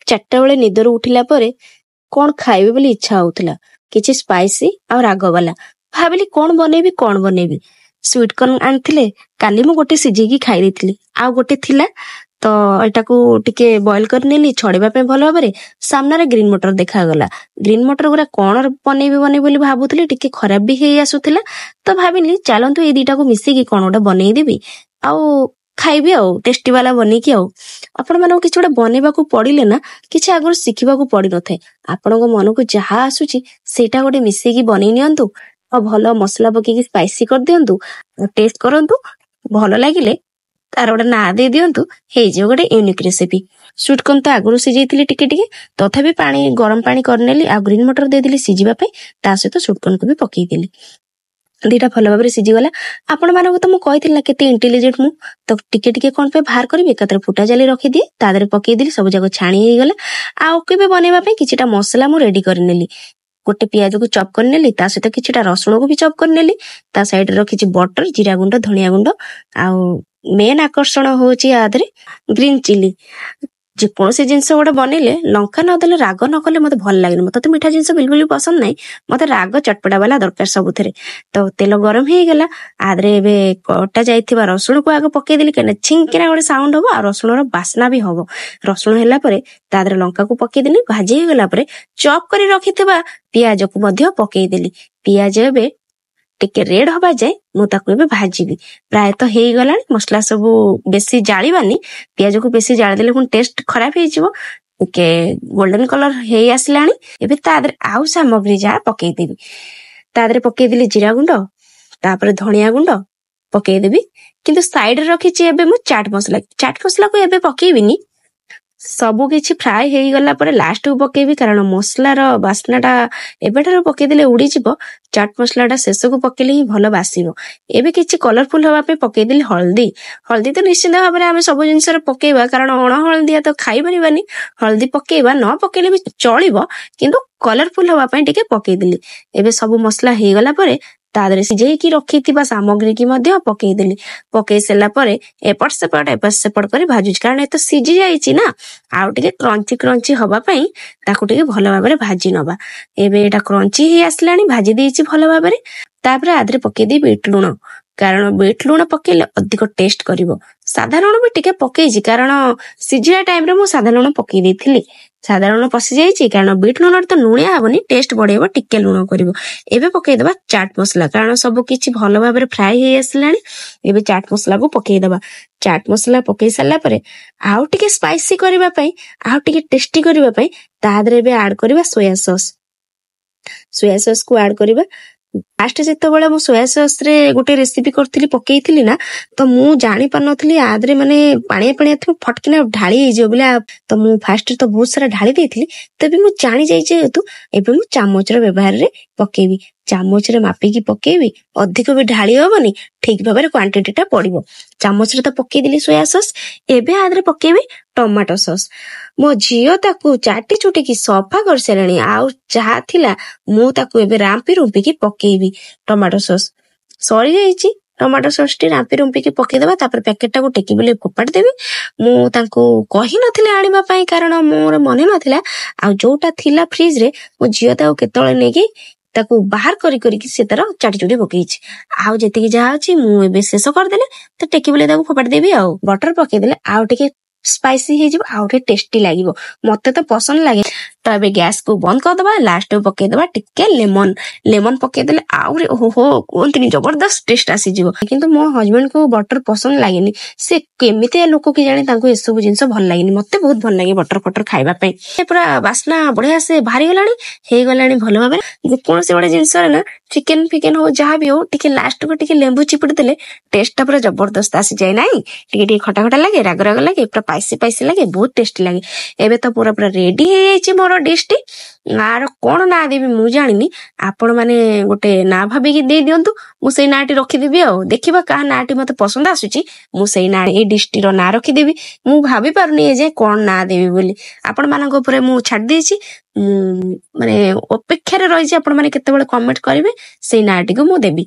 ଚାରିଟା ବେଳେ ନିଦରୁ ଉଠିଲା ପରେ କଣ ଖାଇବି ବୋଲି ଇଚ୍ଛା ହଉଥିଲା, କିଛି ସ୍ପାଇସି ଆଉ ରାଗ ବାଲା। ଭାବିଲି କଣ ବନେଇବି। ସୁଇଟ କର୍ନ ଆଣିଥିଲେ, କାଲି ମୁଁ ଗୋଟେ ସିଝେଇକି ଖାଇ ଦେଇଥିଲି, ଆଉ ଗୋଟେ ଥିଲା ତ ଏଟାକୁ ଟିକେ ବଏଲ କରିନେଲି ଛଡେଇବା ପାଇଁ ଭଲ ଭାବରେ। ସାମ୍ନାରେ ଗ୍ରୀନ ମଟର ଦେଖାଗଲା। ଗ୍ରୀନ ମଟର ଗୁରା କଣ ବନେଇବି ବୋଲି ଭାବୁଥିଲି, ଟିକେ ଖରାପ ବି ହେଇ ଆସୁଥିଲା। ତ ଭାବିଲି ଚାଲନ୍ତୁ ଏଇ ଦିଟାକୁ ମିଶିକି କଣ ଗୋଟେ ବନେଇଦେବି ଆଉ ଖାଇବି ଆଉ ଟେଷ୍ଟି ବାଲା ବନେଇକି। ଆଉ ଆପଣ ମାନଙ୍କୁ କିଛି ଗୋଟେ ବନେଇବାକୁ ପଡିଲେ ନା କିଛି ଆଗରୁ ଶିଖିବାକୁ ପଡିନଥାଏ। ଆପଣଙ୍କ ମନକୁ ଯାହା ଆସୁଛି ସେଇଟା ଗୋଟେ ମିଶେଇକି ବନେଇ ନିଅନ୍ତୁ ଆଉ ଭଲ ମସଲା ପକେଇକି ସ୍ପାଇସି କରିଦିଅନ୍ତୁ, ଟେଷ୍ଟ କରନ୍ତୁ, ଭଲ ଲାଗିଲେ ତାର ଗୋଟେ ନାଁ ଦେଇ ଦିଅନ୍ତୁ, ହେଇଯିବ ଗୋଟେ ୟୁନିକ୍ ରେସିପି। ସୁଇଟ କର୍ନ ତ ଆଗରୁ ସିଝେଇଥିଲି ଟିକେ ତଥାପି ଗରମ ପାଣି କରିନେଲି ଆଉ ଗ୍ରୀନ ମଟର ଦେଇଦେଲି ସିଝିବା ପାଇଁ, ତା ସହିତ ସୁଇଟ କର୍ନକୁ ବି ପକେଇଦେଲି। ଦିଟା ଭଲ ଭାବରେ ସିଝିଗଲା। ଆପଣ ମାନଙ୍କୁ ତ ମୁଁ କହିଥିଲି ନା କେତେ ଇଣ୍ଟେଲିଜେଣ୍ଟ ମୁଁ, ତ ଟିକେ କଣ ପାଇଁ ବାହାର କରିବି, ଏକାଥରେ ଫୁଟା ଜାଲି ରଖିଦିଏ, ତା ଦେହରେ ପକେଇଦେଲି, ସବୁ ଯାକ ଛାଣି ହେଇଗଲା। ଆଉ କେବେ ବନେଇବା ପାଇଁ କିଛିଟା ମସଲା ମୁଁ ରେଡି କରିନେଲି। ଗୋଟେ ପିଆଜକୁ ଚପ୍ କରିନେଲି, ତା ସହିତ କିଛିଟା ରସୁଣକୁ ବି ଚପ୍ କରିନେଲି, ତା ସାଇଡରେ ରଖିଛି ବଟର, ଜିରା ଗୁଣ୍ଡ, ଧନିଆ ଗୁଣ୍ଡ, ଆଉ ମେନ୍ ଆକର୍ଷଣ ହଉଛି ଆ ଦେହରେ ଗ୍ରୀନ ଚିଲି। ଯେକୌଣସି ଜିନିଷ ଗୋଟେ ବନେଇଲେ ଲଙ୍କା ନଦେଲେ, ରାଗ ନ କଲେ ମତେ ଭଲ ଲାଗେନି। ମତେ ତ ମିଠା ଜିନିଷ ବିଲକୁଲ ବି ପସନ୍ଦ ନାହିଁ, ମତେ ରାଗ ଚଟପଟା ବାଲା ଦରକାର ସବୁଥିରେ। ତ ତେଲ ଗରମ ହେଇଗଲା, ଆଦେହରେ ଏବେ କଟା ଯାଇଥିବା ରସୁଣକୁ ଆଗ ପକେଇଦେଲି, କାହିଁକିନା ଛିଙ୍କିନା ଗୋଟେ ସାଉଣ୍ଡ ହବ ଆଉ ରସୁଣର ବାସ୍ନା ବି ହବ। ରସୁଣ ହେଲା ପରେ ତା ଦେହରେ ଲଙ୍କାକୁ ପକେଇଦେଲି, ଭାଜି ହେଇଗଲା ପରେ ଚପ୍ କରି ରଖିଥିବା ପିଆଜକୁ ମଧ୍ୟ ପକେଇଦେଲି। ପିଆଜ ଏବେ ଟିକେ ରେଡ ହବା ଯାଏ ମୁଁ ତାକୁ ଏବେ ଭାଜିବି। ପ୍ରାୟତଃ ହେଇଗଲାଣି, ମସଲା ସବୁ ବେଶୀ ଜାଳିବାନି, ପିଆଜକୁ ବେଶୀ ଜାଳି ଦେଲେ ପୁଣି ଟେଷ୍ଟ ଖରାପ ହେଇଯିବ। ଟିକେ ଗୋଲ୍ଡେନ କଲର ହେଇ ଆସିଲାଣି, ଏବେ ତା ଦେହରେ ଆଉ ସାମଗ୍ରୀ ଯାହା ପକେଇଦେବି। ତା ଦେହରେ ପକେଇଦେଲି ଜିରା ଗୁଣ୍ଡ, ତାପରେ ଧଣିଆ ଗୁଣ୍ଡ ପକେଇଦେବି, କିନ୍ତୁ ସାଇଡରେ ରଖିଛି ଏବେ ମୁଁ ଚାଟ ମସଲାକୁ ଏବେ ପକେଇବିନି। ସବୁ କିଛି ଫ୍ରାଏ ହେଇଗଲା ପରେ ଲାଷ୍ଟକୁ ପକେଇବି, କାରଣ ମସଲାର ବାସ୍ନାଟା ଏବେଠାରୁ ପକେଇଦେଲେ ଉଡିଯିବ। ଚାଟ ମସଲାଟା ଶେଷକୁ ପକେଇଲେ ହିଁ ଭଲ ବାସିବ। ଏବେ କିଛି କଲରଫୁଲ ହବା ପାଇଁ ପକେଇଦେଲି ହଳଦୀ ତ ନିଶ୍ଚିନ୍ତ ଭାବରେ ଆମେ ସବୁ ଜିନିଷରେ ପକେଇବା, କାରଣ ଅଣ ହଳଦିଆ ତ ଖାଇପାରିବାନି। ହଳଦୀ ପକେଇବା, ନ ପକେଇଲେ ବି ଚଳିବ, କିନ୍ତୁ କଲରଫୁଲ ହବା ପାଇଁ ଟିକେ ପକେଇଦେଲି। ଏବେ ସବୁ ମସଲା ହେଇଗଲା ପରେ ତା ଦେହରେ ସିଝେଇକି ରଖିଥିବା ସାମଗ୍ରୀ କି ମଧ୍ୟ ପକେଇଦେଲି। ପକେଇ ସାରିଲା ପରେ ଏପଟ ସେପଟ କରି ଭାଜୁଛି, କାରଣ ଏ ତ ସିଝି ଯାଇଛି ନା। ଆଉ ଟିକେ କ୍ରଞ୍ଚି ହବା ପାଇଁ ତାକୁ ଟିକେ ଭଲ ଭାବରେ ଭାଜି ନବା। ଏବେ ଏଇଟା କ୍ରଞ୍ଚି ହେଇ ଆସିଲାଣି, ଭାଜି ଦେଇଛି ଭଲ ଭାବରେ। ତାପରେ ଆଦେହରେ ପକେଇଦେଇ ବିଟ ଲୁଣ, କାରଣ ବିଟ ଲୁଣ ପକେଇଲେ ଅଧିକ ଟେଷ୍ଟ କରିବ। ସାଧା ଲୁଣ ବି ଟିକେ ପକେଇଛି, କାରଣ ସିଝିବା ଟାଇମରେ ମୁଁ ସାଧା ଲୁଣ ପକେଇ ଦେଇଥିଲି। ସାଧା ଲୁଣ ପଶି ଯାଇଛି, କାରଣ ବିଟ ଲୁଣରେ ତ ଲୁଣିଆ ହବନି, ଟେଷ୍ଟ ବଢେଇବ, ଟିକେ ଲୁଣ କରିବ। ଏବେ ପକେଇଦବା ଚାଟ ମସଲା, କାରଣ ସବୁ କିଛି ଭଲ ଭାବରେ ଫ୍ରାଏ ହେଇ ଆସିଲାଣି। ଏବେ ଚାଟ ମସଲାକୁ ପକେଇଦବା। ଚାଟ ମସଲା ପକେଇ ସାରିଲା ପରେ ଆଉ ଟିକେ ସ୍ପାଇସି କରିବା ପାଇଁ, ଆଉ ଟିକେ ଟେଷ୍ଟି କରିବା ପାଇଁ ତା ଦେହରେ ଏବେ ଆଡ କରିବା ସୋୟା ସସ୍କୁ ଆଡ କରିବା। ଫାଷ୍ଟ ଯେତେବେଳେ ମୁଁ ସୋୟା ସସ୍ ରେ ଗୋଟେ ରେସିପି କରିଥିଲି ପକେଇଥିଲି ନା, ତ ମୁଁ ଜାଣି ପାରୁନଥିଲି ଆଦେହରେ ମାନେ ପାଣିଆ ଥିବ, ଫଟକିନା ଢାଳି ହେଇଯିବ ବୋଲି। ତ ମୁଁ ଫାଷ୍ଟରେ ତ ବହୁତ ସାରା ଢାଳି ଦେଇଥିଲି, ତେବେ ମୁଁ ଜାଣି ଯାଇଛି ଯେହେତୁ ଏବେ ମୁଁ ଚାମଚର ବ୍ୟବହାରରେ ପକେଇବି। ଚାମଚରେ ମାପିକି ପକେଇବି, ଅଧିକ ବି ଢାଳି ହବନି, ଠିକ ଭାବରେ କ୍ୱାଣ୍ଟିଟି ଟା ପଡିବ। ଚାମଚରେ ତ ପକେଇଦେଲି ସୋୟା ସସ୍, ଏବେ ଆଦେହରେ ପକେଇବି ଟମାଟୋ ସସ୍। ମୋ ଝିଅ ତାକୁ ଚାଟି ଚୁଟିକି ସଫା କରିସାରିଲାଣି, ଆଉ ଯାହା ଥିଲା ମୁଁ ତାକୁ ଏବେ ରାମ୍ପି ରୁମ୍ପିକି ପକେଇବି। ଟମାଟୋ ସସ୍ ସରିଯାଇଛି, ଟମାଟୋ ସସ୍ ଟି ରାମ୍ପି ରୁମ୍ପିକି ପକେଇଦବା। ତାପରେ ପ୍ୟାକେଟ ଟାକୁ ଟେକି ବୁଲି ଫୋପାଡ଼ି ଦେବି। ମୁଁ ତାଙ୍କୁ କହିନଥିଲି ଆଣିବା ପାଇଁ, କାରଣ ମୋର ମନେ ନଥିଲା। ଆଉ ଯୋଉଟା ଥିଲା ଫ୍ରିଜରେ, ମୋ ଝିଅ ତାକୁ କେତେବେଳେ ନେଇକି ତାକୁ ବାହାର କରିକି ସେ ତାର ଚାଟି ଚୁଟି ପକେଇଛି। ଆଉ ଯେତିକି ଯାହା ଅଛି ମୁଁ ଏବେ ଶେଷ କରିଦେଲେ ତ ଟେକି ବୁଲି ତାକୁ ଫୋପାଡ଼ି ଦେବି। ଆଉ ବଟର ପକେଇଦେଲେ ଆଉ ଟିକେ ସ୍ପାଇସି ହେଇଯିବ, ଆଉ ଟିକେ ଟେଷ୍ଟି ଲାଗିବ, ମତେ ତ ପସନ୍ଦ ଲାଗେ। ତ ଏବେ ଗ୍ୟାସକୁ ବନ୍ଦ କରିଦବା, ଲାଷ୍ଟକୁ ପକେଇଦବା ଟିକେ ଲେମନ ପକେଇଦେଲେ ଆହୁରି ଓହୋ କୁହନ୍ତୁନି ଜବରଦସ୍ତ ଟେଷ୍ଟ ଆସିଯିବ। କିନ୍ତୁ ମୋ ହଜବେଣ୍ଡକୁ ବଟର ପସନ୍ଦ ଲାଗେନି, ସେ କେମିତିଆ ଲୋକ କି ଜାଣି, ତାଙ୍କୁ ଏସବୁ ଜିନିଷ ଭଲ ଲାଗେନି। ମତେ ବହୁତ ଭଲ ଲାଗେ ବଟର ଖାଇବା ପାଇଁ। ପୁରା ବାସ୍ନା ବଢିଆ ସେ ବାହାରିଗଲାଣି, ହେଇଗଲାଣି ଭଲ ଭାବରେ। ଯେକୌଣସି ଗୋଟେ ଜିନିଷରେ ନା, ଚିକେନ ଫିକେନ ହଉ ଯାହା ବି ହଉ, ଟିକେ ଲାଷ୍ଟକୁ ଟିକେ ଲେମ୍ବୁ ଚିପୁଡ଼ି ଦେଲେ ଟେଷ୍ଟ ଟା ପୁରା ଜବରଦସ୍ତ ଆସିଯାଏ। ନାଇଁ, ଟିକେ ଖଟା ଲାଗେ, ରାଗ ଲାଗେ, ପୁରା ସ୍ପାଇସି ଲାଗେ, ବହୁତ ଟେଷ୍ଟି ଲାଗେ। ଏବେ ତ ପୁରା ରେଡି ହେଇଯାଇଛି ମୋର ଡିsh ଟି। ଆର କଣ ନାଁ ଦେବି ମୁଁ ଜାଣିନି, ଆପଣ ମାନେ ଗୋଟେ ନାଁ ଭାବିକି ଦେଇ ଦିଅନ୍ତୁ, ମୁଁ ସେଇ ନାଁଟି ରଖିଦେବି। ଆଉ ଦେଖିବା କାହା ନାଁଟି ମତେ ପସନ୍ଦ ଆସୁଛି, ମୁଁ ସେଇ ନାଁ, ଏଇ ଡିsh ଟିର ନାଁ ରଖିଦେବି। ମୁଁ ଭାବି ପାରୁନି ଏ ଯେ କଣ ନାଁ ଦେବି ବୋଲି। ଆପଣ ମାନଙ୍କ ଉପରେ ମୁଁ ଛାଡି ଦେଇଛି, ମାନେ ଅପେକ୍ଷାରେ ରହିଛି ଆପଣ ମାନେ କେତେବେଳେ କମେଣ୍ଟ କରିବେ, ସେଇ ନାଁଟିକୁ ମୁଁ ଦେବି।